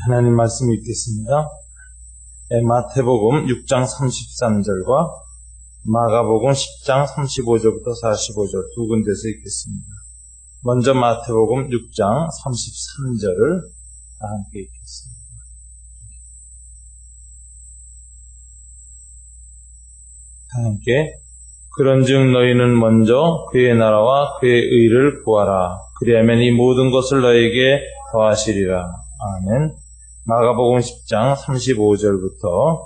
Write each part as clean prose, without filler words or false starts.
하나님 말씀 읽겠습니다. 마태복음 6장 33절과 마가복음 10장 35절부터 45절 두 군데서 읽겠습니다. 먼저 마태복음 6장 33절을 함께 읽겠습니다. 함께 그런즉 너희는 먼저 그의 나라와 그의 의를 구하라. 그리하면 이 모든 것을 너희에게 더하시리라. 아멘. 마가복음 10장 35절부터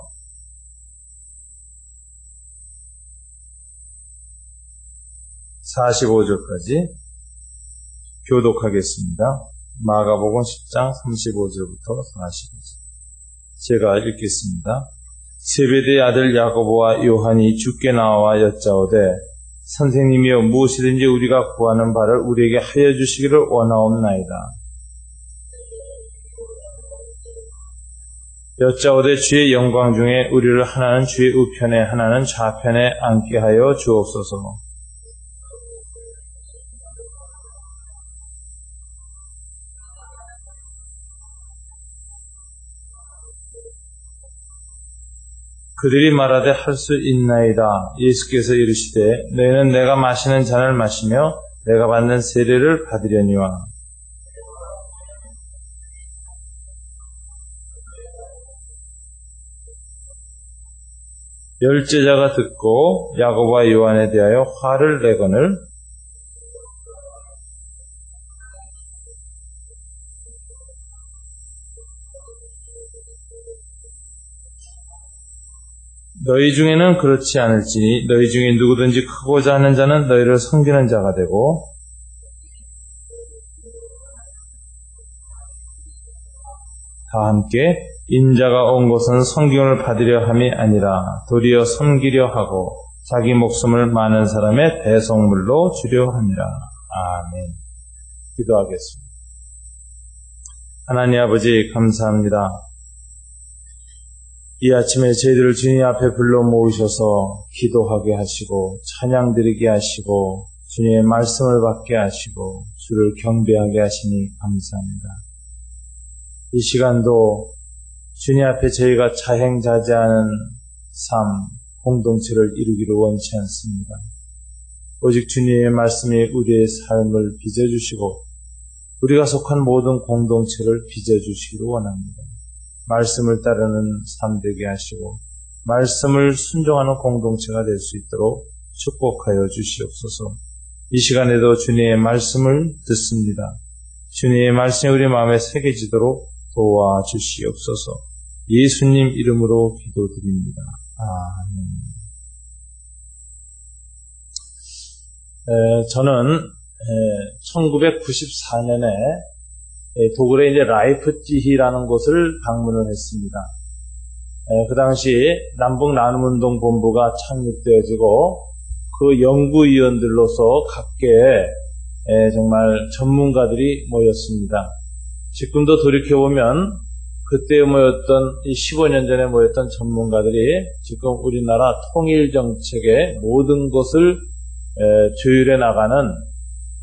45절까지 교독하겠습니다. 마가복음 10장 35절부터 45절. 제가 읽겠습니다. 세베대의 아들 야고보와 요한이 주께 나와 여짜오되 선생님이여 무엇이든지 우리가 구하는 바를 우리에게 하여 주시기를 원하옵나이다. 여짜오되 주의 영광 중에 우리를 하나는 주의 우편에 하나는 좌편에 앉게 하여 주옵소서. 그들이 말하되 할 수 있나이다. 예수께서 이르시되 너희는 내가 마시는 잔을 마시며 내가 받는 세례를 받으려니와. 열제자가 듣고 야고보와 요한에 대하여 화를 내거늘 너희 중에는 그렇지 않을지니 너희 중에 누구든지 크고자 하는 자는 너희를 섬기는 자가 되고 다 함께 인자가 온 것은 성경을 받으려 함이 아니라 도리어 섬기려 하고 자기 목숨을 많은 사람의 대속물로 주려 함이라. 아멘. 기도하겠습니다. 하나님 아버지 감사합니다. 이 아침에 저희들을 주님 앞에 불러 모으셔서 기도하게 하시고 찬양드리게 하시고 주님의 말씀을 받게 하시고 주를 경배하게 하시니 감사합니다. 이 시간도 주님 앞에 저희가 자행자재하는 삶, 공동체를 이루기를 원치 않습니다. 오직 주님의 말씀이 우리의 삶을 빚어주시고 우리가 속한 모든 공동체를 빚어주시기를 원합니다. 말씀을 따르는 삶 되게 하시고 말씀을 순종하는 공동체가 될 수 있도록 축복하여 주시옵소서. 이 시간에도 주님의 말씀을 듣습니다. 주님의 말씀이 우리 마음에 새겨지도록 도와주시옵소서. 예수님 이름으로 기도드립니다. 아멘. 저는 1994년에 도굴에 이제 라이프치히라는 곳을 방문을 했습니다. 그 당시 남북 나눔운동 본부가 창립되어지고 그 연구위원들로서 각계의 정말 전문가들이 모였습니다. 지금도 돌이켜보면 그때 모였던 15년 전에 모였던 전문가들이 지금 우리나라 통일 정책의 모든 것을 조율해 나가는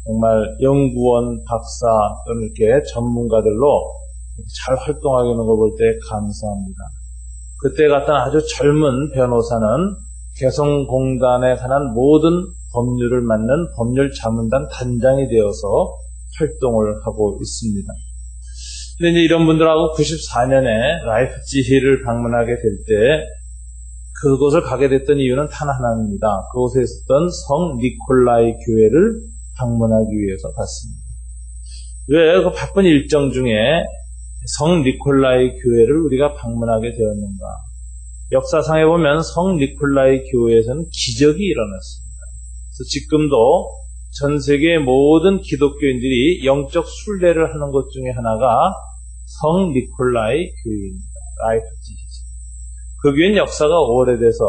정말 연구원, 박사 또는 이렇게 전문가들로 잘 활동하고 있는 걸 볼 때 감사합니다. 그때 같은 아주 젊은 변호사는 개성공단에 관한 모든 법률을 맡는 법률자문단 단장이 되어서 활동을 하고 있습니다. 근데 이제 이런 분들하고 94년에 라이프치히를 방문하게 될 때 그곳을 가게 됐던 이유는 단 하나입니다. 그곳에 있었던 성 니콜라이 교회를 방문하기 위해서 갔습니다. 왜 그 바쁜 일정 중에 성 니콜라이 교회를 우리가 방문하게 되었는가? 역사상에 보면 성 니콜라이 교회에서는 기적이 일어났습니다. 그래서 지금도 전 세계의 모든 기독교인들이 영적 순례를 하는 것 중에 하나가 성 니콜라이 교회입니다. 라이프치히죠. 그 교회는 역사가 오래돼서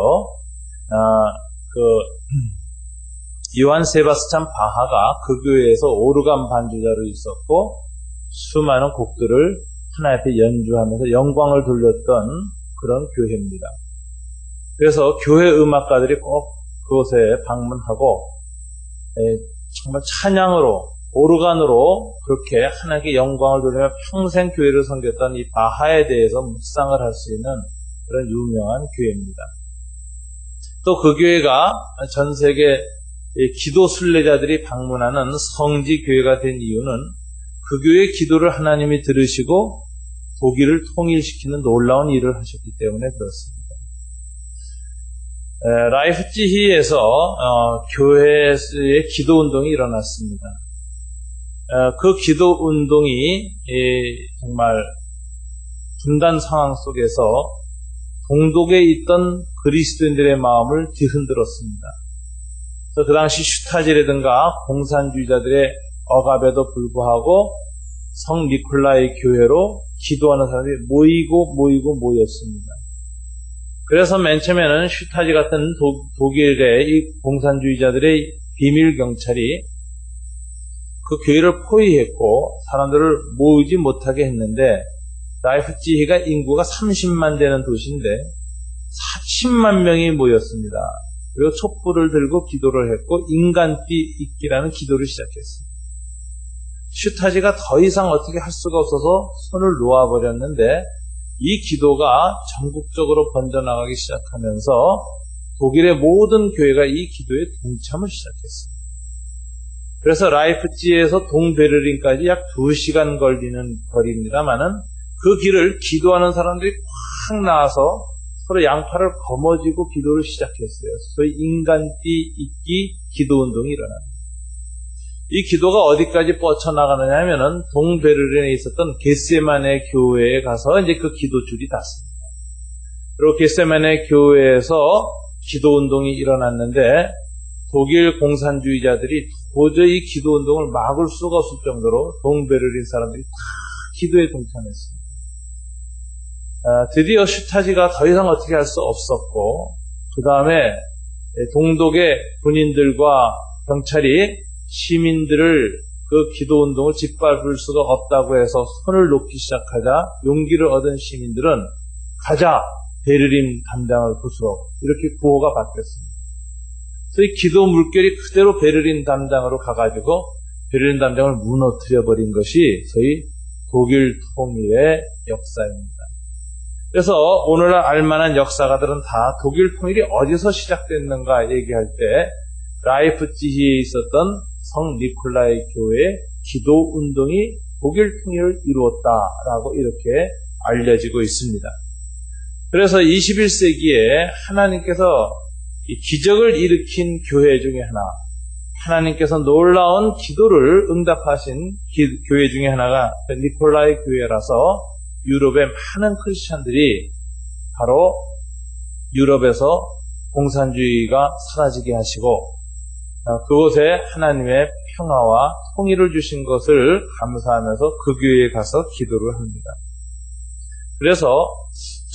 요한 세바스찬 바하가 그 교회에서 오르간 반주자로 있었고 수많은 곡들을 하나님 앞에 연주하면서 영광을 돌렸던 그런 교회입니다. 그래서 교회 음악가들이 꼭 그곳에 방문하고 정말 찬양으로 오르간으로 그렇게 하나님께 영광을 돌리며 평생 교회를 섬겼던 이 바하에 대해서 묵상을 할 수 있는 그런 유명한 교회입니다. 또 그 교회가 전 세계 기도 순례자들이 방문하는 성지 교회가 된 이유는 그 교회의 기도를 하나님이 들으시고 독일을 통일시키는 놀라운 일을 하셨기 때문에 그렇습니다. 라이프치히에서 교회의 기도 운동이 일어났습니다. 그 기도 운동이 정말 분단 상황 속에서 동독에 있던 그리스도인들의 마음을 뒤흔들었습니다. 그래서 그 당시 슈타지라든가 공산주의자들의 억압에도 불구하고 성 니콜라이 교회로 기도하는 사람들이 모였습니다. 그래서 맨 처음에는 슈타지 같은 독일의 이 공산주의자들의 비밀 경찰이 그 교회를 포위했고 사람들을 모이지 못하게 했는데 라이프치히가 인구가 30만 되는 도시인데 40만 명이 모였습니다. 그리고 촛불을 들고 기도를 했고 인간띠 있기라는 기도를 시작했습니다. 슈타지가 더 이상 어떻게 할 수가 없어서 손을 놓아버렸는데 이 기도가 전국적으로 번져나가기 시작하면서 독일의 모든 교회가 이 기도에 동참을 시작했습니다. 그래서 라이프치히에서 동베르린까지 약 2시간 걸리는 거리입니다만은 그 길을 기도하는 사람들이 꽉 나와서 서로 양팔을 거머쥐고 기도를 시작했어요. 소위 인간띠 있기 기도운동이 일어납니다. 이 기도가 어디까지 뻗쳐나가느냐 하면은 동베르린에 있었던 겟세마네 교회에 가서 이제 그 기도줄이 닿습니다. 그리고 겟세마네 교회에서 기도운동이 일어났는데 독일 공산주의자들이 도저히 기도운동을 막을 수가 없을 정도로 동베르린 사람들이 다 기도에 동참했습니다. 드디어 슈타지가 더 이상 어떻게 할 수 없었고 그 다음에 동독의 군인들과 경찰이 시민들을 그 기도운동을 짓밟을 수가 없다고 해서 손을 놓기 시작하자 용기를 얻은 시민들은 가자 베르린 담장을 부수러 이렇게 구호가 바뀌었습니다. 그래서 이 기도 물결이 그대로 베르린 담장으로 가가지고 베르린 담장을 무너뜨려버린 것이 소위 독일 통일의 역사입니다. 그래서 오늘날 알만한 역사가들은 다 독일 통일이 어디서 시작됐는가 얘기할 때 라이프치히에 있었던 성 니콜라이 교회의 기도 운동이 독일 통일을 이루었다라고 이렇게 알려지고 있습니다. 그래서 21세기에 하나님께서 이 기적을 일으킨 교회 중에 하나, 하나님께서 놀라운 기도를 응답하신 교회 중에 하나가 니콜라이 교회라서 유럽의 많은 크리스찬들이 바로 유럽에서 공산주의가 사라지게 하시고 그곳에 하나님의 평화와 통일을 주신 것을 감사하면서 그 교회에 가서 기도를 합니다. 그래서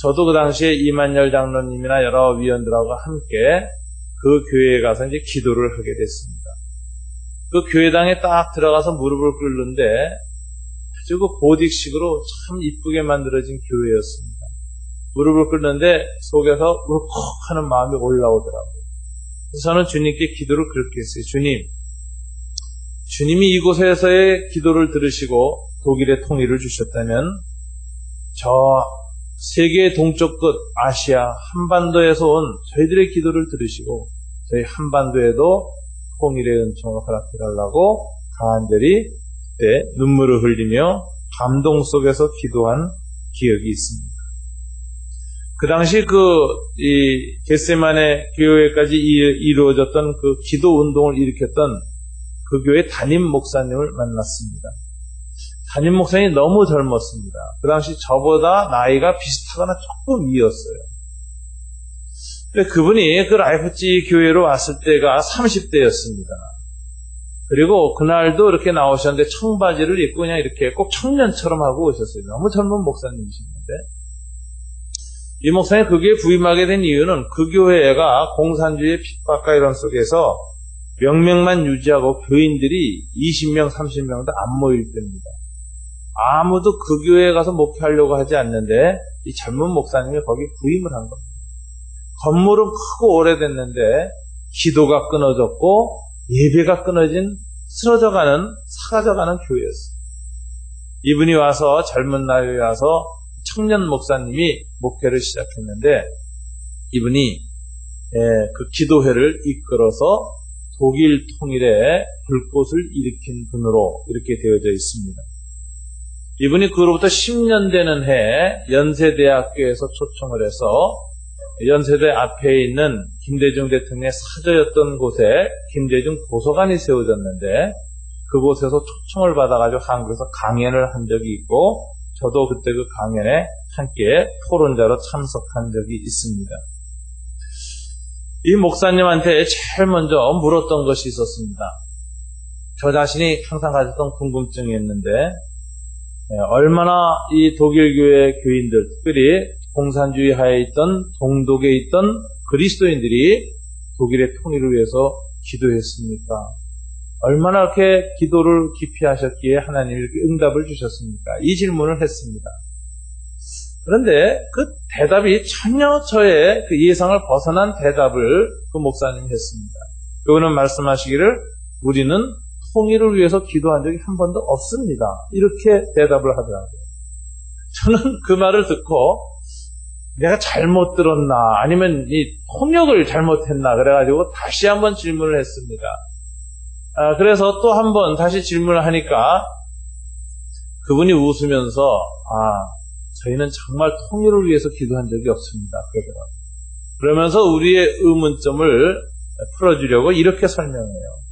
저도 그 당시에 이만열 장로님이나 여러 위원들하고 함께 그 교회에 가서 이제 기도를 하게 됐습니다. 그 교회당에 딱 들어가서 무릎을 꿇는데 아주 그 고딕식으로 참 이쁘게 만들어진 교회였습니다. 무릎을 꿇는데 속에서 울컥 하는 마음이 올라오더라고요. 그래서 저는 주님께 기도를 그렇게 했어요. 주님이 이곳에서의 기도를 들으시고 독일의 통일을 주셨다면 저 세계의 동쪽 끝 아시아 한반도에서 온 저희들의 기도를 들으시고 저희 한반도에도 통일의 은총을 허락해달라고 간절히 그때 눈물을 흘리며 감동 속에서 기도한 기억이 있습니다. 그 당시 이 겟세마네 교회까지 이루어졌던 그 기도 운동을 일으켰던 그 교회 담임 목사님을 만났습니다. 담임 목사님이 너무 젊었습니다. 그 당시 저보다 나이가 비슷하거나 조금 위였어요. 근데 그분이 그 라이프치히 교회로 왔을 때가 30대였습니다. 그리고 그날도 이렇게 나오셨는데 청바지를 입고 그냥 이렇게 꼭 청년처럼 하고 오셨어요. 너무 젊은 목사님이셨는데 이 목사님 그 교회에 부임하게 된 이유는 그 교회가 공산주의의 핍박과 이런 속에서 명맥만 유지하고 교인들이 20명, 30명도 안 모일 때입니다. 아무도 그 교회에 가서 목회하려고 하지 않는데 이 젊은 목사님이 거기 부임을 한 겁니다. 건물은 크고 오래됐는데 기도가 끊어졌고 예배가 끊어진 쓰러져가는, 사라져가는 교회였어요. 이분이 와서 젊은 나이에 와서 청년 목사님이 목회를 시작했는데 이분이 그 기도회를 이끌어서 독일 통일에 불꽃을 일으킨 분으로 이렇게 되어져 있습니다. 이분이 그로부터 10년 되는 해 연세대학교에서 초청을 해서 연세대 앞에 있는 김대중 대통령의 사저였던 곳에 김대중 도서관이 세워졌는데 그곳에서 초청을 받아가지고 한국에서 강연을 한 적이 있고 저도 그때 그 강연에 함께 토론자로 참석한 적이 있습니다. 이 목사님한테 제일 먼저 물었던 것이 있었습니다. 저 자신이 항상 가졌던 궁금증이 있는데 얼마나 이 독일교회 교인들, 특별히 공산주의 하에 있던 동독에 있던 그리스도인들이 독일의 통일을 위해서 기도했습니까? 얼마나 이렇게 기도를 깊이 하셨기에 하나님이 이렇게 응답을 주셨습니까? 이 질문을 했습니다. 그런데 그 대답이 전혀 저의 그 예상을 벗어난 대답을 그 목사님이 했습니다. 그분은 말씀하시기를 우리는 통일을 위해서 기도한 적이 한 번도 없습니다. 이렇게 대답을 하더라고요. 저는 그 말을 듣고 내가 잘못 들었나 아니면 이 통역을 잘못했나 그래가지고 다시 한번 질문을 했습니다. 그래서 또 한 번 다시 질문을 하니까 그분이 웃으면서 저희는 정말 통일을 위해서 기도한 적이 없습니다. 그러더라고요. 그러면서 우리의 의문점을 풀어주려고 이렇게 설명해요.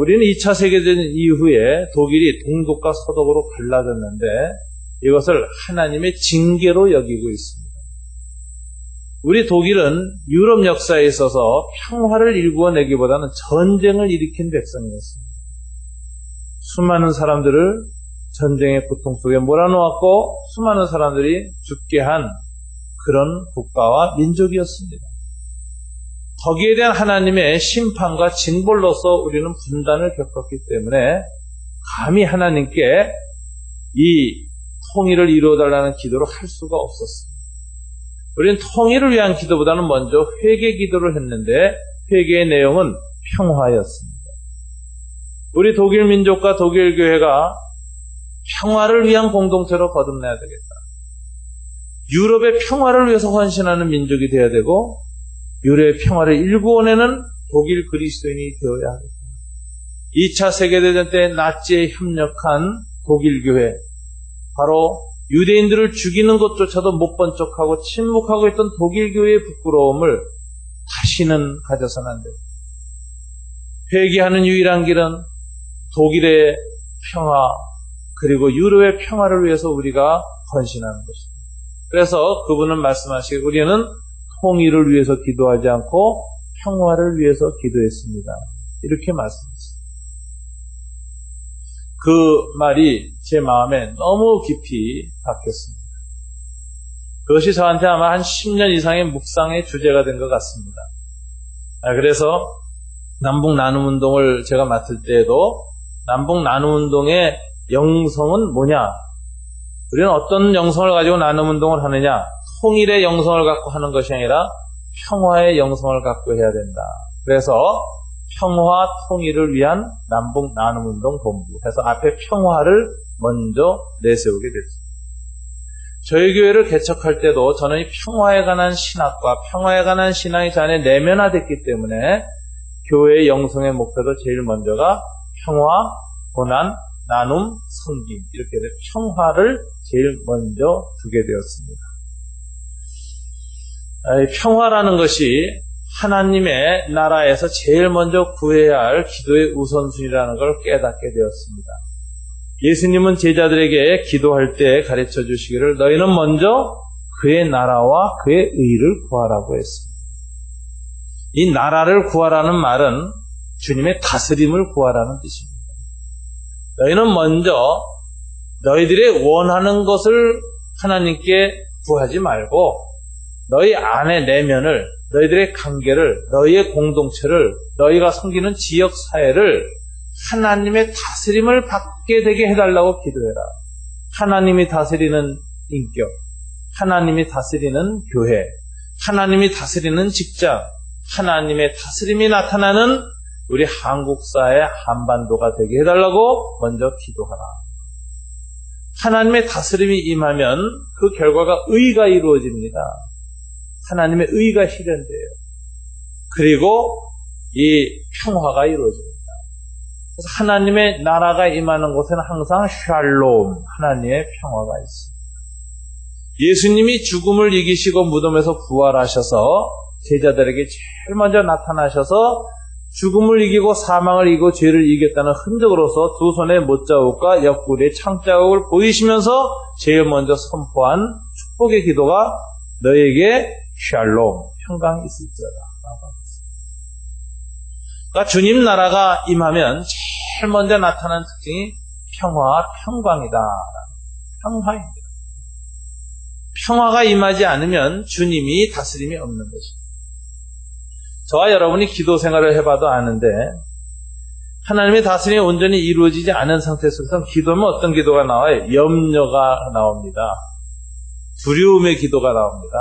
우리는 2차 세계대전 이후에 독일이 동독과 서독으로 갈라졌는데 이것을 하나님의 징계로 여기고 있습니다. 우리 독일은 유럽 역사에 있어서 평화를 일구어내기보다는 전쟁을 일으킨 백성이었습니다. 수많은 사람들을 전쟁의 고통 속에 몰아놓았고 수많은 사람들이 죽게 한 그런 국가와 민족이었습니다. 거기에 대한 하나님의 심판과 징벌로서 우리는 분단을 겪었기 때문에 감히 하나님께 이 통일을 이루어달라는 기도를 할 수가 없었습니다. 우리는 통일을 위한 기도보다는 먼저 회개 기도를 했는데 회개의 내용은 평화였습니다. 우리 독일 민족과 독일 교회가 평화를 위한 공동체로 거듭나야 되겠다. 유럽의 평화를 위해서 헌신하는 민족이 되어야 되고 유럽의 평화를 일구어내는 독일 그리스도인이 되어야 하겠다. 2차 세계대전 때 나치에 협력한 독일 교회, 바로 유대인들을 죽이는 것조차도 못 본 척하고 침묵하고 있던 독일 교회의 부끄러움을 다시는 가져서는 안 됩니다. 회개하는 유일한 길은 독일의 평화 그리고 유럽의 평화를 위해서 우리가 헌신하는 것입니다. 그래서 그분은 말씀하시기를 우리는 통일을 위해서 기도하지 않고 평화를 위해서 기도했습니다. 이렇게 말씀하셨습니다. 그 말이 제 마음에 너무 깊이 박혔습니다. 그것이 저한테 아마 한 10년 이상의 묵상의 주제가 된 것 같습니다. 그래서 남북 나눔운동을 제가 맡을 때에도 남북 나눔운동의 영성은 뭐냐? 우리는 어떤 영성을 가지고 나눔운동을 하느냐? 통일의 영성을 갖고 하는 것이 아니라 평화의 영성을 갖고 해야 된다. 그래서 평화 통일을 위한 남북 나눔운동 본부 해서 앞에 평화를 먼저 내세우게 됐습니다. 저희 교회를 개척할 때도 저는 이 평화에 관한 신학과 평화에 관한 신앙이 저 안에 내면화됐기 때문에 교회의 영성의 목표도 제일 먼저가 평화, 고난, 나눔, 섬김 이렇게 평화를 제일 먼저 두게 되었습니다. 평화라는 것이 하나님의 나라에서 제일 먼저 구해야 할 기도의 우선순위라는 걸 깨닫게 되었습니다. 예수님은 제자들에게 기도할 때 가르쳐 주시기를 너희는 먼저 그의 나라와 그의 의를 구하라고 했습니다. 이 나라를 구하라는 말은 주님의 다스림을 구하라는 뜻입니다. 너희는 먼저 너희들의 원하는 것을 하나님께 구하지 말고 너희 안의 내면을, 너희들의 관계를, 너희의 공동체를, 너희가 섬기는 지역 사회를 하나님의 다스림을 받게 되게 해달라고 기도해라. 하나님이 다스리는 인격, 하나님이 다스리는 교회, 하나님이 다스리는 직장, 하나님의 다스림이 나타나는 우리 한국사의 한반도가 되게 해달라고 먼저 기도하라. 하나님의 다스림이 임하면 그 결과가 의가 이루어집니다. 하나님의 의가 실현돼요. 그리고 이 평화가 이루어집니다. 그래서 하나님의 나라가 임하는 곳에는 항상 샬롬, 하나님의 평화가 있습니다. 예수님이 죽음을 이기시고 무덤에서 부활하셔서 제자들에게 제일 먼저 나타나셔서 죽음을 이기고 사망을 이기고 죄를 이겼다는 흔적으로서 두 손의 못자국과 옆구리의 창자국을 보이시면서 제일 먼저 선포한 축복의 기도가 너에게 샬롬, 평강이 있을지어다. 그러니까 주님 나라가 임하면 제일 먼저 나타나는 특징이 평화, 평강이다. 평화입니다. 평화가 임하지 않으면 주님이 다스림이 없는 것입니다. 저와 여러분이 기도 생활을 해봐도 아는데 하나님의 다스림이 온전히 이루어지지 않은 상태 속에서 기도하면 어떤 기도가 나와요? 염려가 나옵니다. 두려움의 기도가 나옵니다.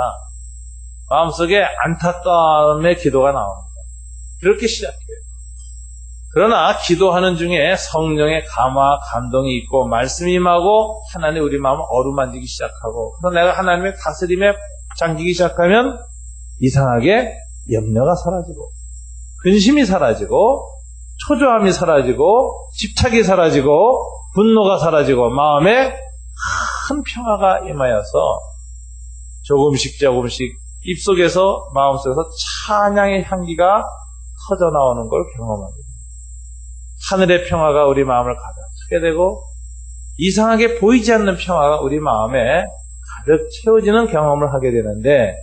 마음속에 안타까움의 기도가 나옵니다. 그렇게 시작해요. 그러나 기도하는 중에 성령의 감화, 감동이 있고 말씀이 임하고 하나님 우리 마음을 어루만지기 시작하고 그러나 내가 하나님의 다스림에 잠기기 시작하면 이상하게 염려가 사라지고 근심이 사라지고 초조함이 사라지고 집착이 사라지고 분노가 사라지고 마음에 큰 평화가 임하여서 조금씩 입속에서 마음속에서 찬양의 향기가 터져나오는 걸 경험합니다. 하늘의 평화가 우리 마음을 가득 되고 이상하게 보이지 않는 평화가 우리 마음에 가득 채워지는 경험을 하게 되는데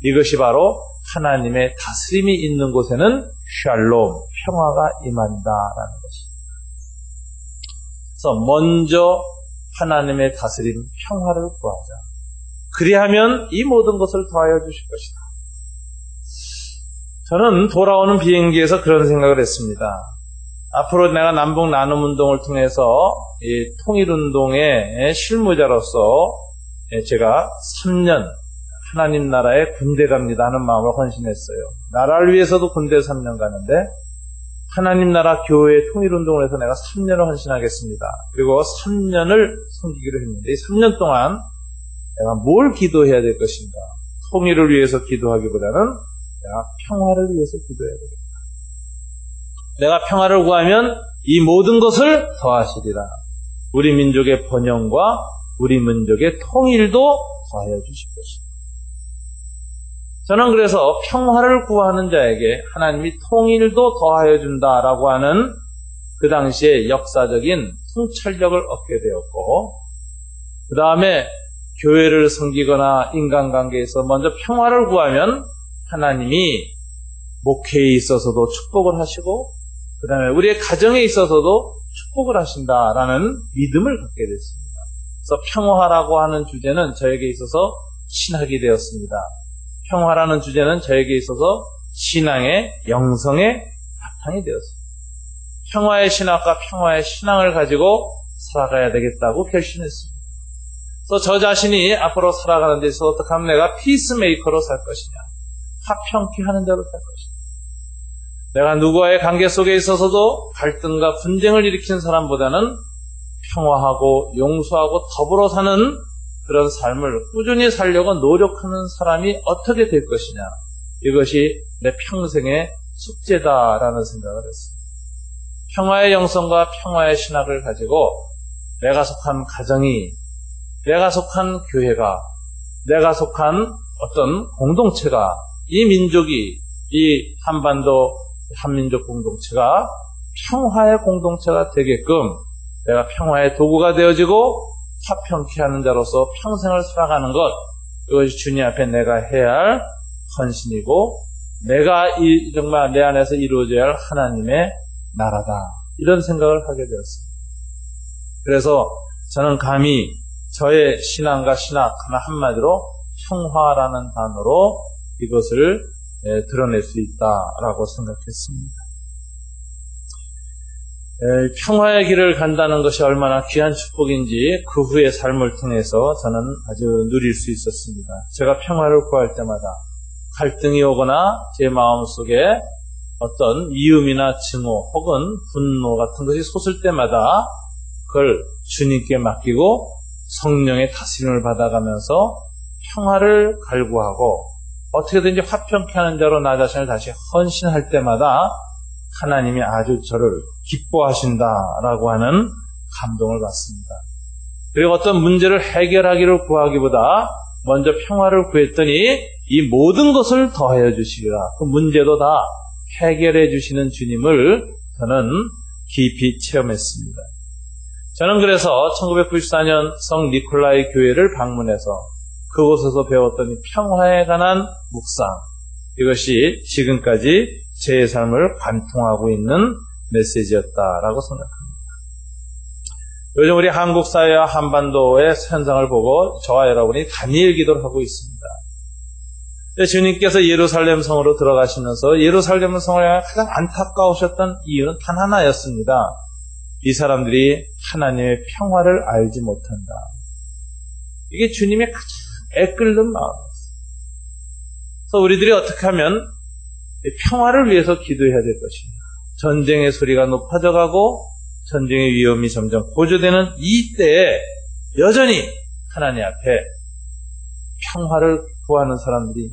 이것이 바로 하나님의 다스림이 있는 곳에는 샬롬, 평화가 임한다라는 것입니다. 그래서 먼저 하나님의 다스림, 평화를 구하자. 그리하면 이 모든 것을 더하여 주실 것이다. 저는 돌아오는 비행기에서 그런 생각을 했습니다. 앞으로 내가 남북 나눔운동을 통해서 이 통일운동의 실무자로서 제가 3년 하나님 나라에 군대 갑니다 하는 마음을 헌신했어요. 나라를 위해서도 군대 3년 가는데 하나님 나라 교회 통일운동을 해서 내가 3년을 헌신하겠습니다. 그리고 3년을 섬기기로 했는데 이 3년 동안 내가 뭘 기도해야 될 것인가? 통일을 위해서 기도하기보다는 내가 평화를 위해서 기도해야 되겠다. 내가 평화를 구하면 이 모든 것을 더하시리라. 우리 민족의 번영과 우리 민족의 통일도 더하여 주실 것입니다. 저는 그래서 평화를 구하는 자에게 하나님이 통일도 더하여 준다라고 하는 그 당시에 역사적인 통찰력을 얻게 되었고 그 다음에 교회를 섬기거나 인간관계에서 먼저 평화를 구하면 하나님이 목회에 있어서도 축복을 하시고 그 다음에 우리의 가정에 있어서도 축복을 하신다라는 믿음을 갖게 됐습니다. 그래서 평화라고 하는 주제는 저에게 있어서 신학이 되었습니다. 평화라는 주제는 저에게 있어서 신앙의 영성의 바탕이 되었습니다. 평화의 신학과 평화의 신앙을 가지고 살아가야 되겠다고 결심했습니다. 그래서 저 자신이 앞으로 살아가는 데 있어서 어떻게 하면 내가 피스메이커로 살 것이냐, 화평케 하는 자로 살 것이냐, 내가 누구와의 관계 속에 있어서도 갈등과 분쟁을 일으키는 사람보다는 평화하고 용서하고 더불어 사는 그런 삶을 꾸준히 살려고 노력하는 사람이 어떻게 될 것이냐, 이것이 내 평생의 숙제다라는 생각을 했습니다. 평화의 영성과 평화의 신학을 가지고 내가 속한 가정이, 내가 속한 교회가, 내가 속한 어떤 공동체가, 이 민족이, 이 한반도 한민족 공동체가 평화의 공동체가 되게끔 내가 평화의 도구가 되어지고 화평케 하는 자로서 평생을 살아가는 것, 이것이 주님 앞에 내가 해야 할 헌신이고 내가 정말 내 안에서 이루어져야 할 하나님의 나라다, 이런 생각을 하게 되었습니다. 그래서 저는 감히 저의 신앙과 신학 하나 한마디로 평화라는 단어로 이것을 드러낼 수 있다라고 생각했습니다. 평화의 길을 간다는 것이 얼마나 귀한 축복인지 그 후의 삶을 통해서 저는 아주 누릴 수 있었습니다. 제가 평화를 구할 때마다 갈등이 오거나 제 마음속에 어떤 미움이나 증오 혹은 분노 같은 것이 솟을 때마다 그걸 주님께 맡기고 성령의 다스림을 받아가면서 평화를 갈구하고 어떻게든지 화평케 하는 자로 나 자신을 다시 헌신할 때마다 하나님이 아주 저를 기뻐하신다라고 하는 감동을 받습니다. 그리고 어떤 문제를 해결하기를 구하기보다 먼저 평화를 구했더니 이 모든 것을 더하여 주시리라. 그 문제도 다 해결해 주시는 주님을 저는 깊이 체험했습니다. 저는 그래서 1994년 성 니콜라이 교회를 방문해서 그곳에서 배웠던 이 평화에 관한 묵상, 이것이 지금까지 제 삶을 관통하고 있는 메시지였다라고 생각합니다. 요즘 우리 한국 사회와 한반도의 현상을 보고 저와 여러분이 다니엘 기도를 하고 있습니다. 주님께서 예루살렘 성으로 들어가시면서 예루살렘 성을 향해 가장 안타까우셨던 이유는 단 하나였습니다. 이 사람들이 하나님의 평화를 알지 못한다. 이게 주님의 가장 애끓는 마음이었어요. 그래서 우리들이 어떻게 하면 평화를 위해서 기도해야 될 것인가. 전쟁의 소리가 높아져가고 전쟁의 위험이 점점 고조되는 이때에 여전히 하나님 앞에 평화를 구하는 사람들이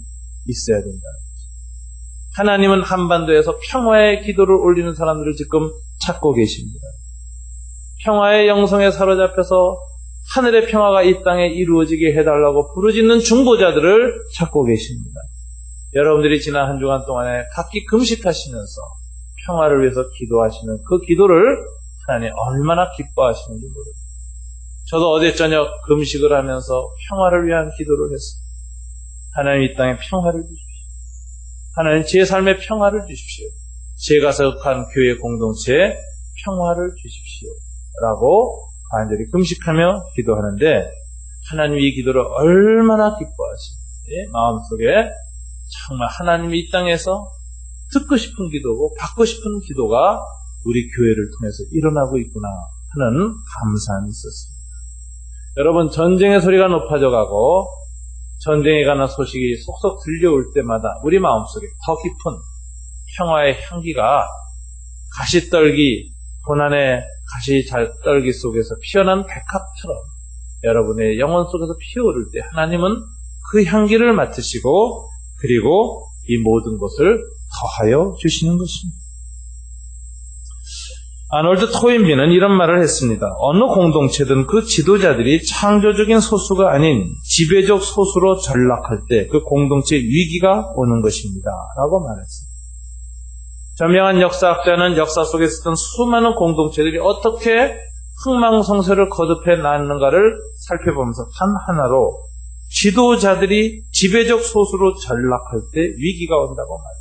있어야 된다는 것입니다. 하나님은 한반도에서 평화의 기도를 올리는 사람들을 지금 찾고 계십니다. 평화의 영성에 사로잡혀서 하늘의 평화가 이 땅에 이루어지게 해달라고 부르짖는 중보자들을 찾고 계십니다. 여러분들이 지난 한 주간 동안에 각기 금식하시면서 평화를 위해서 기도하시는 그 기도를 하나님 얼마나 기뻐하시는지 모릅니다. 저도 어제 저녁 금식을 하면서 평화를 위한 기도를 했습니다. 하나님 이 땅에 평화를 주십시오. 하나님 제 삶에 평화를 주십시오. 제가 속한 교회 공동체에 평화를 주십시오. 라고 간절히 금식하며 기도하는데 하나님이 이 기도를 얼마나 기뻐하시는지 마음속에 정말 하나님이 이 땅에서 듣고 싶은 기도고 받고 싶은 기도가 우리 교회를 통해서 일어나고 있구나 하는 감사함이 있었습니다. 여러분, 전쟁의 소리가 높아져가고 전쟁에 관한 소식이 속속 들려올 때마다 우리 마음속에 더 깊은 평화의 향기가 가시떨기, 고난의 가시떨기 속에서 피어난 백합처럼 여러분의 영혼 속에서 피어오를 때 하나님은 그 향기를 맡으시고 그리고 이 모든 것을 더하여 주시는 것입니다. 아놀드 토인비는 이런 말을 했습니다. 어느 공동체든 그 지도자들이 창조적인 소수가 아닌 지배적 소수로 전락할 때 그 공동체의 위기가 오는 것입니다. 라고 말했습니다. 저명한 역사학자는 역사 속에 있었던 수많은 공동체들이 어떻게 흥망성쇠를 거듭해 나왔는가를 살펴보면서 단 하나로 지도자들이 지배적 소수로 전락할 때 위기가 온다고 말했습니다.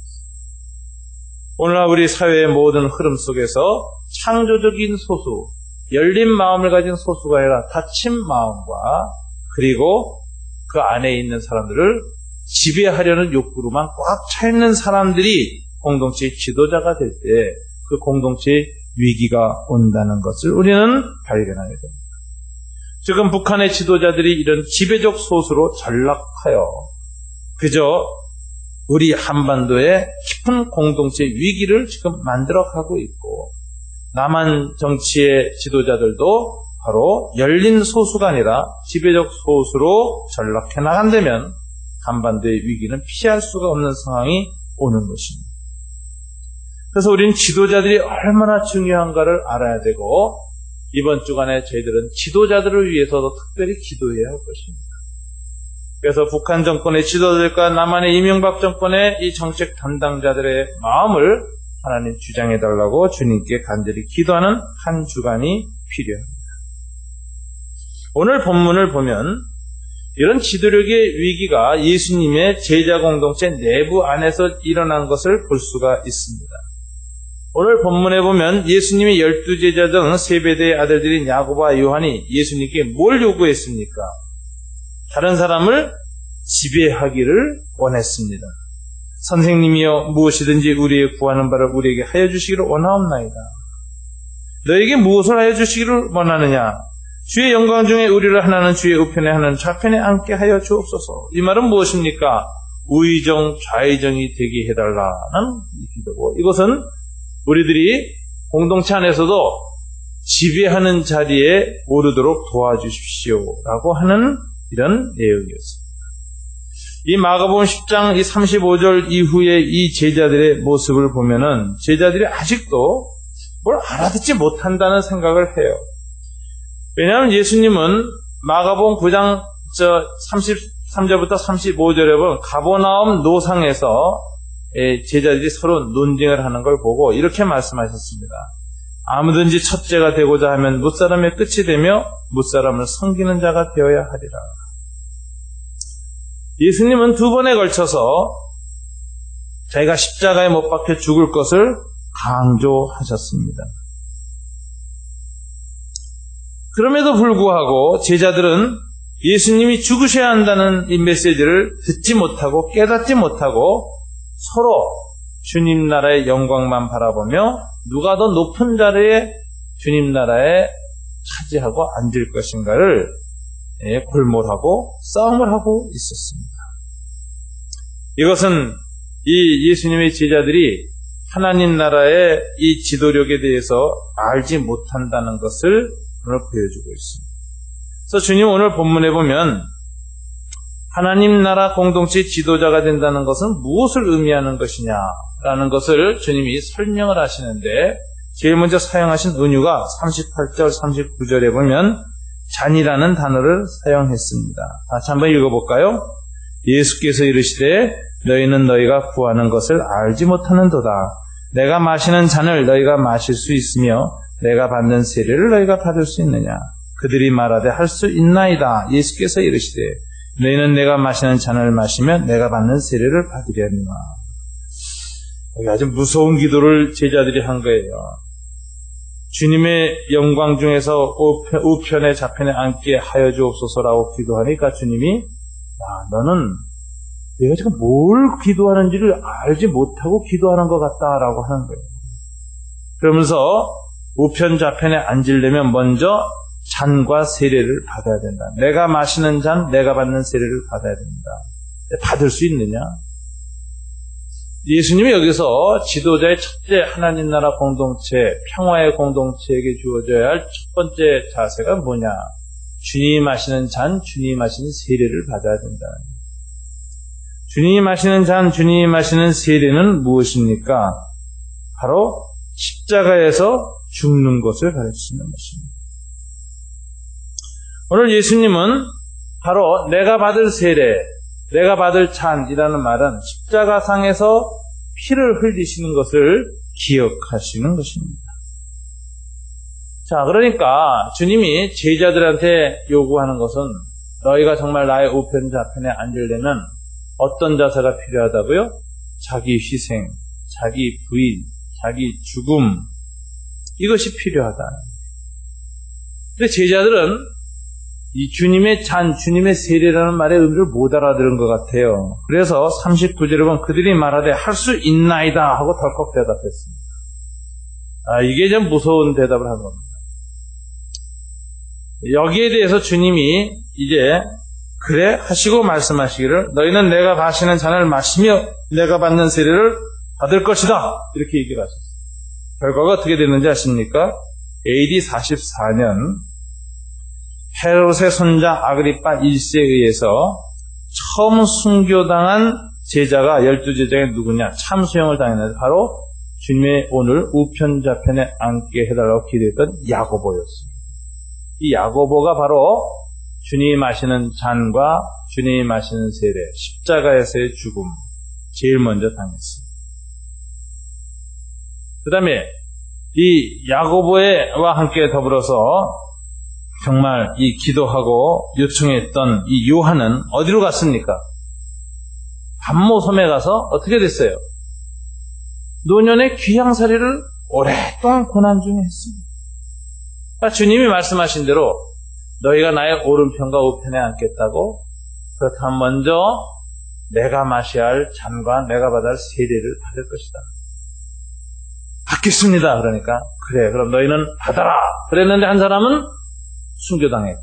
오늘날 우리 사회의 모든 흐름 속에서 창조적인 소수, 열린 마음을 가진 소수가 아니라 닫힌 마음과 그리고 그 안에 있는 사람들을 지배하려는 욕구로만 꽉 차 있는 사람들이 공동체의 지도자가 될 때 그 공동체의 위기가 온다는 것을 우리는 발견하게 됩니다. 지금 북한의 지도자들이 이런 지배적 소수로 전락하여 그저 우리 한반도의 깊은 공동체의 위기를 지금 만들어가고 있고 남한 정치의 지도자들도 바로 열린 소수가 아니라 지배적 소수로 전락해 나간다면 한반도의 위기는 피할 수가 없는 상황이 오는 것입니다. 그래서 우리는 지도자들이 얼마나 중요한가를 알아야 되고 이번 주간에 저희들은 지도자들을 위해서도 특별히 기도해야 할 것입니다. 그래서 북한 정권의 지도자들과 남한의 이명박 정권의 이 정책 담당자들의 마음을 하나님 주장해달라고 주님께 간절히 기도하는 한 주간이 필요합니다. 오늘 본문을 보면 이런 지도력의 위기가 예수님의 제자 공동체 내부 안에서 일어난 것을 볼 수가 있습니다. 오늘 본문에 보면 예수님의 12제자 등 세베대의 아들들인 야고보와 요한이 예수님께 뭘 요구했습니까? 다른 사람을 지배하기를 원했습니다. 선생님이여 무엇이든지 우리의 구하는 바를 우리에게 하여 주시기를 원하옵나이다. 너에게 무엇을 하여 주시기를 원하느냐? 주의 영광 중에 우리를 하나는 주의 우편에 하나는 좌편에 앉게 하여 주옵소서. 이 말은 무엇입니까? 우의정 좌의정이 되게 해달라는 기도고, 이것은 우리들이 공동체 안에서도 지배하는 자리에 오르도록 도와주십시오라고 하는 이런 내용이었습니다. 이 마가복음 10장 이 35절 이후에 이 제자들의 모습을 보면은 제자들이 아직도 뭘 알아듣지 못한다는 생각을 해요. 왜냐하면 예수님은 마가복음 9장 33절부터 35절에 보면 가버나움 노상에서 제자들이 서로 논쟁을 하는 걸 보고 이렇게 말씀하셨습니다. 아무든지 첫째가 되고자 하면 무사람의 끝이 되며 무사람을 섬기는 자가 되어야 하리라. 예수님은 두 번에 걸쳐서 자기가 십자가에 못 박혀 죽을 것을 강조하셨습니다. 그럼에도 불구하고 제자들은 예수님이 죽으셔야 한다는 이 메시지를 듣지 못하고 깨닫지 못하고 서로 주님 나라의 영광만 바라보며 누가 더 높은 자리에 주님 나라에 차지하고 앉을 것인가를 골몰하고 싸움을 하고 있었습니다. 이것은 이 예수님의 제자들이 하나님 나라의 이 지도력에 대해서 알지 못한다는 것을 오늘 보여주고 있습니다. 그래서 주님 오늘 본문에 보면 하나님 나라 공동체 지도자가 된다는 것은 무엇을 의미하는 것이냐라는 것을 주님이 설명을 하시는데 제일 먼저 사용하신 은유가 38절, 39절에 보면 잔이라는 단어를 사용했습니다. 다시 한번 읽어볼까요? 예수께서 이르시되 너희는 너희가 구하는 것을 알지 못하는도다. 내가 마시는 잔을 너희가 마실 수 있으며 내가 받는 세례를 너희가 받을 수 있느냐. 그들이 말하되 할 수 있나이다. 예수께서 이르시되 너희는 내가 마시는 잔을 마시면 내가 받는 세례를 받으려니와. 여기 아주 무서운 기도를 제자들이 한 거예요. 주님의 영광 중에서 우편에 좌편에 앉게 하여 주옵소서라고 기도하니까 주님이 너는 내가 지금 뭘 기도하는지를 알지 못하고 기도하는 것 같다라고 하는 거예요. 그러면서 우편 좌편에 앉으려면 먼저 잔과 세례를 받아야 된다. 내가 마시는 잔, 내가 받는 세례를 받아야 된다. 받을 수 있느냐? 예수님이 여기서 지도자의 첫째 하나님 나라 공동체, 평화의 공동체에게 주어져야 할 첫 번째 자세가 뭐냐? 주님이 마시는 잔, 주님이 마시는 세례를 받아야 된다. 주님이 마시는 잔, 주님이 마시는 세례는 무엇입니까? 바로 십자가에서 죽는 것을 가르치는 것입니다. 오늘 예수님은 바로 내가 받을 세례, 내가 받을 잔이라는 말은 십자가상에서 피를 흘리시는 것을 기억하시는 것입니다. 자, 그러니까 주님이 제자들한테 요구하는 것은 너희가 정말 나의 우편 좌편에 앉으려면 어떤 자세가 필요하다고요? 자기 희생, 자기 부인, 자기 죽음, 이것이 필요하다. 근데 제자들은 이 주님의 잔, 주님의 세례라는 말의 의미를 못 알아들은 것 같아요. 그래서 39절에 보면 그들이 말하되 할 수 있나이다 하고 덜컥 대답했습니다. 이게 좀 무서운 대답을 한 겁니다. 여기에 대해서 주님이 이제 그래 하시고 말씀하시기를 너희는 내가 마시는 잔을 마시며 내가 받는 세례를 받을 것이다 이렇게 얘기를 하셨어요. 결과가 어떻게 됐는지 아십니까? AD 44년 헤롯의 손자 아그리파 1세에 의해서 처음 순교당한 제자가 12제자가 누구냐? 참수형을 당했는데 바로 주님의 오늘 우편좌편에 앉게 해달라고 기도했던 야고보였습니다. 이 야고보가 바로 주님이 마시는 잔과 주님이 마시는 세례, 십자가에서의 죽음 제일 먼저 당했습니다. 그 다음에 이 야고보와 함께 더불어서 정말 이 기도하고 요청했던 이 요한은 어디로 갔습니까? 반모섬에 가서 어떻게 됐어요? 노년의 귀양살이를 오랫동안 고난 중에 했습니다. 그러니까 주님이 말씀하신 대로 너희가 나의 오른편과 우편에 앉겠다고 그렇다면 먼저 내가 마셔야 할 잔과 내가 받아야 할 세례를 받을 것이다. 받겠습니다. 그러니까 그래 그럼 너희는 받아라. 그랬는데 한 사람은 순교당했고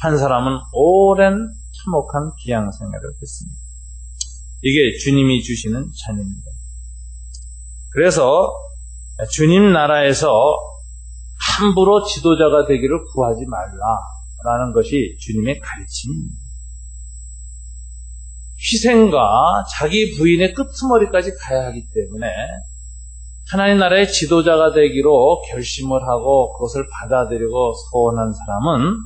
한 사람은 오랜 참혹한 기양 생활을 했습니다. 이게 주님이 주시는 자녀입니다. 그래서 주님 나라에서 함부로 지도자가 되기를 구하지 말라라는 것이 주님의 가르침입니다. 희생과 자기 부인의 끄트머리까지 가야 하기 때문에 하나님 나라의 지도자가 되기로 결심을 하고 그것을 받아들이고 소원한 사람은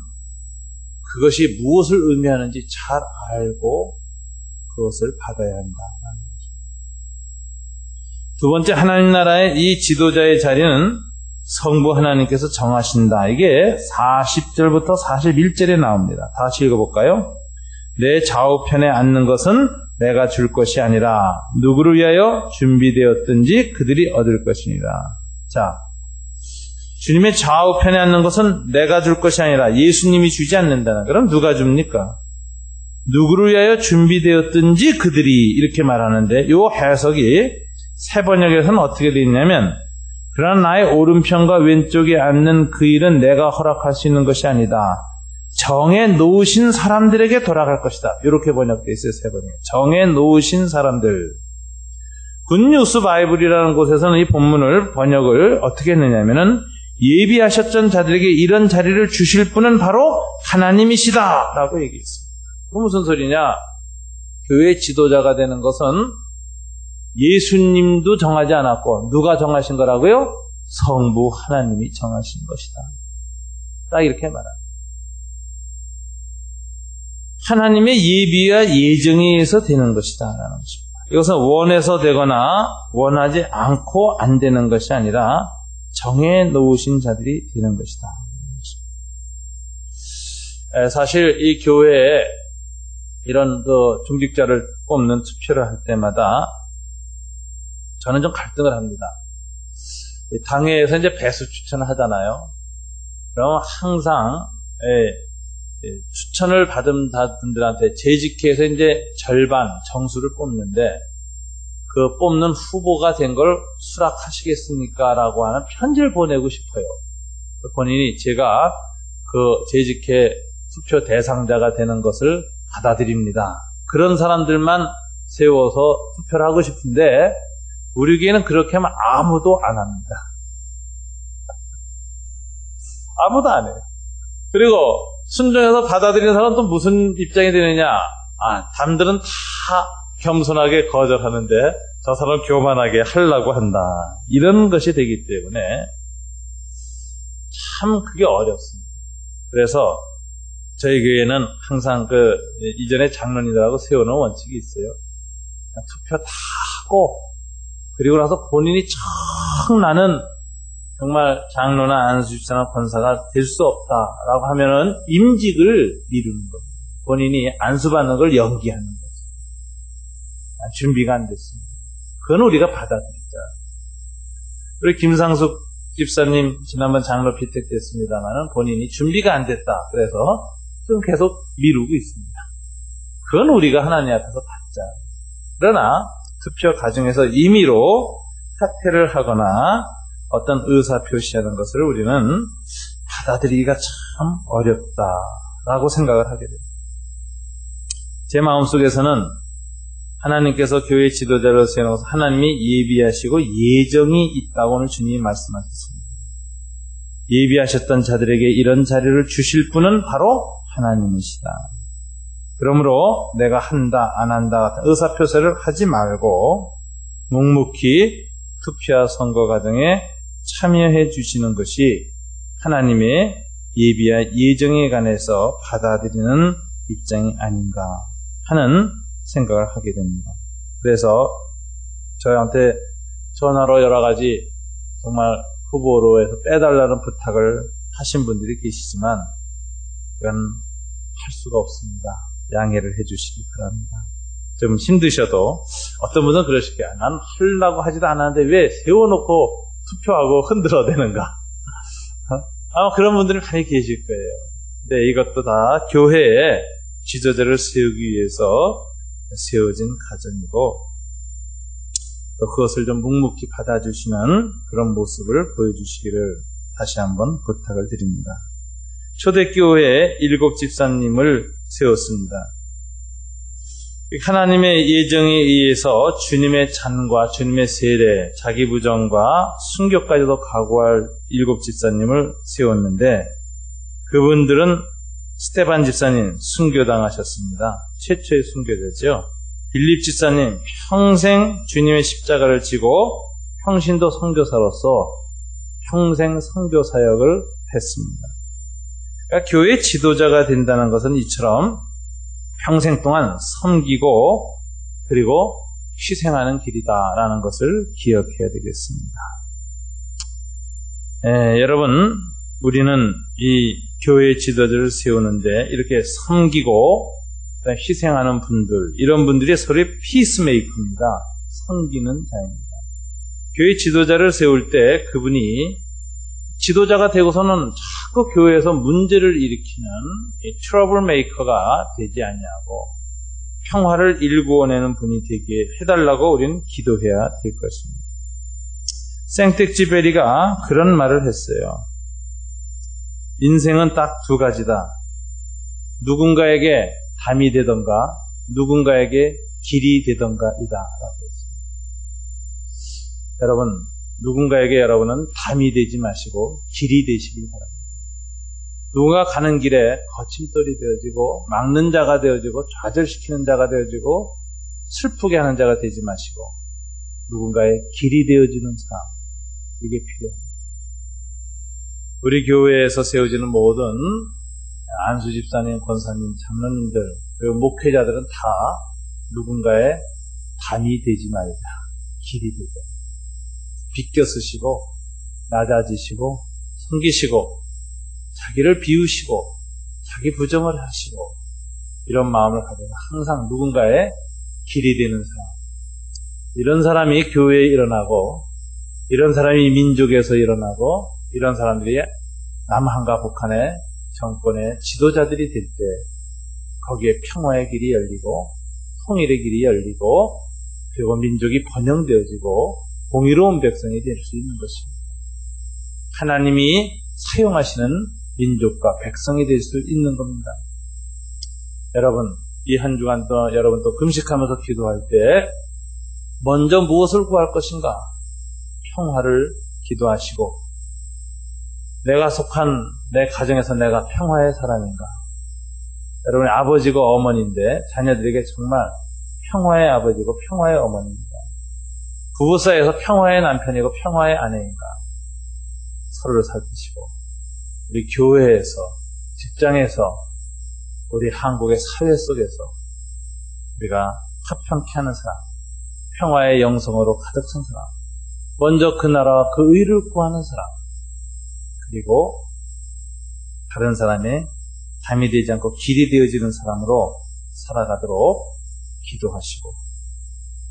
그것이 무엇을 의미하는지 잘 알고 그것을 받아야 한다는 것입니다. 두 번째, 하나님 나라의 이 지도자의 자리는 성부 하나님께서 정하신다. 이게 40절부터 41절에 나옵니다. 다시 읽어볼까요? 내 좌우편에 앉는 것은 내가 줄 것이 아니라 누구를 위하여 준비되었든지 그들이 얻을 것이니라. 자, 주님의 좌우편에 앉는 것은 내가 줄 것이 아니라 예수님이 주지 않는다는. 그럼 누가 줍니까? 누구를 위하여 준비되었든지 그들이, 이렇게 말하는데 이 해석이 새 번역에서는 어떻게 되어 있냐면, 그러나 나의 오른편과 왼쪽에 앉는 그 일은 내가 허락할 수 있는 것이 아니다. 정해 놓으신 사람들에게 돌아갈 것이다. 이렇게 번역되어 있어요. 새 번역. 정해 놓으신 사람들. 굿뉴스 바이블이라는 곳에서는 이 본문을 번역을 어떻게 했느냐면은, 예비하셨던 자들에게 이런 자리를 주실 분은 바로 하나님이시다 라고 얘기했습니다. 그 무슨 소리냐? 교회 지도자가 되는 것은 예수님도 정하지 않았고 누가 정하신 거라고요? 성부 하나님이 정하신 것이다. 딱 이렇게 말합니다. 하나님의 예비와 예정에 의해서 되는 것이다 라는 것입니다. 이것은 원해서 되거나 원하지 않고 안 되는 것이 아니라 정해 놓으신 자들이 되는 것이다. 사실 이 교회에 이런 중직자를 뽑는 투표를 할 때마다 저는 좀 갈등을 합니다. 당회에서 이제 배수 추천을 하잖아요. 그럼 항상 추천을 받은 분들한테 재직회에서 이제 절반 정수를 뽑는데, 그 뽑는 후보가 된 걸 수락하시겠습니까? 라고 하는 편지를 보내고 싶어요. 본인이 제가 그 재직회 투표 대상자가 되는 것을 받아들입니다. 그런 사람들만 세워서 투표를 하고 싶은데, 우리 교회는 그렇게 하면 아무도 안 합니다. 아무도 안 해요. 그리고 순종해서 받아들이는 사람은 또 무슨 입장이 되느냐? 남들은 다 겸손하게 거절하는데 저 사람은 교만하게 하려고 한다. 이런 것이 되기 때문에 참 그게 어렵습니다. 그래서 저희 교회는 항상 이전에 장로님들하고 세우는 원칙이 있어요. 투표 다 하고, 그리고 나서 본인이 나는 정말 장로나 안수집사나 권사가 될 수 없다라고 하면은 임직을 미루는 겁니다. 본인이 안수받는 걸 연기하는 거죠. 준비가 안 됐습니다. 그건 우리가 받아들이자. 우리 김상숙 집사님 지난번 장로 피택됐습니다만은 본인이 준비가 안 됐다. 그래서 지금 계속 미루고 있습니다. 그건 우리가 하나님 앞에서 받자. 그러나 투표 과정에서 임의로 사퇴를 하거나 어떤 의사 표시하는 것을 우리는 받아들이기가 참 어렵다라고 생각을 하게 됩니다. 제 마음속에서는 하나님께서 교회 지도자로 세워서 하나님이 예비하시고 예정이 있다고는 주님이 말씀하셨습니다. 예비하셨던 자들에게 이런 자리를 주실 분은 바로 하나님이시다. 그러므로 내가 한다 안 한다 같은 의사표시를 하지 말고 묵묵히 투표와 선거 과정에 참여해 주시는 것이 하나님의 예비와 예정에 관해서 받아들이는 입장이 아닌가 하는 생각을 하게 됩니다. 그래서 저희한테 전화로 여러 가지 정말 후보로 해서 빼달라는 부탁을 하신 분들이 계시지만 그건 할 수가 없습니다. 양해를 해주시기 바랍니다. 좀 힘드셔도 어떤 분은 그러실 거예요. 난 하려고 하지도 않았는데 왜 세워놓고 투표하고 흔들어대는가. 아마 그런 분들이 많이 계실 거예요. 근데 이것도 다 교회에 지도자를 세우기 위해서 세워진 가정이고 또 그것을 좀 묵묵히 받아주시는 그런 모습을 보여주시기를 다시 한번 부탁을 드립니다. 초대교회에 7 집사님을 세웠습니다. 하나님의 예정에 의해서 주님의 잔과 주님의 세례, 자기 부정과 순교까지도 각오할 7 집사님을 세웠는데 그분들은 스테반 집사님 순교당하셨습니다. 최초의 순교자죠. 빌립 집사님 평생 주님의 십자가를 지고 평신도 선교사로서 평생 선교 사역을 했습니다. 그러니까 교회 지도자가 된다는 것은 이처럼 평생 동안 섬기고 그리고 희생하는 길이다라는 것을 기억해야 되겠습니다. 여러분, 우리는 이 교회 지도자를 세우는데 이렇게 섬기고 희생하는 분들, 이런 분들이 서로의 피스메이커입니다. 섬기는 자입니다. 교회 지도자를 세울 때 그분이 지도자가 되고서는 자꾸 교회에서 문제를 일으키는 트러블 메이커가 되지 아니하고 평화를 일구어내는 분이 되게 해달라고 우리는 기도해야 될 것입니다. 생텍쥐베리가 그런 말을 했어요. 인생은 딱 2가지다. 누군가에게 담이 되던가 누군가에게 길이 되던가이다 라고 했습니다. 여러분, 누군가에게 여러분은 담이 되지 마시고 길이 되시기 바랍니다. 누군가 가는 길에 거침돌이 되어지고 막는 자가 되어지고 좌절시키는 자가 되어지고 슬프게 하는 자가 되지 마시고 누군가의 길이 되어지는 사람, 이게 필요합니다. 우리 교회에서 세워지는 모든 안수 집사님, 권사님, 장로님들, 그리고 목회자들은 다 누군가의 담이 되지 말자, 길이 되자. 비껴 쓰시고 낮아지시고 섬기시고 자기를 비우시고 자기 부정을 하시고 이런 마음을 가지고 항상 누군가의 길이 되는 사람, 이런 사람이 교회에 일어나고 이런 사람이 민족에서 일어나고 이런 사람들이 남한과 북한의 정권의 지도자들이 될 때 거기에 평화의 길이 열리고 통일의 길이 열리고 그리고 민족이 번영되어지고 공의로운 백성이 될 수 있는 것입니다. 하나님이 사용하시는 민족과 백성이 될 수 있는 겁니다. 여러분, 이 한 주간 또 여러분 또 금식하면서 기도할 때 먼저 무엇을 구할 것인가? 평화를 기도하시고 내가 속한 내 가정에서 내가 평화의 사람인가? 여러분의 아버지고 어머니인데 자녀들에게 정말 평화의 아버지고 평화의 어머니입니다. 부부 사이에서 평화의 남편이고 평화의 아내인가? 서로를 살피시고 우리 교회에서, 직장에서, 우리 한국의 사회 속에서 우리가 화평케 하는 사람, 평화의 영성으로 가득 찬 사람, 먼저 그 나라와 그 의를 구하는 사람, 그리고 다른 사람의 담이 되지 않고 길이 되어지는 사람으로 살아가도록 기도하시고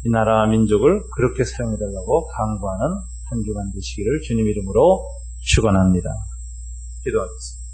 이 나라와 민족을 그렇게 사용해달라고 강구하는 한 주간 되시기를 주님 이름으로 축원합니다. 기도하겠습니다.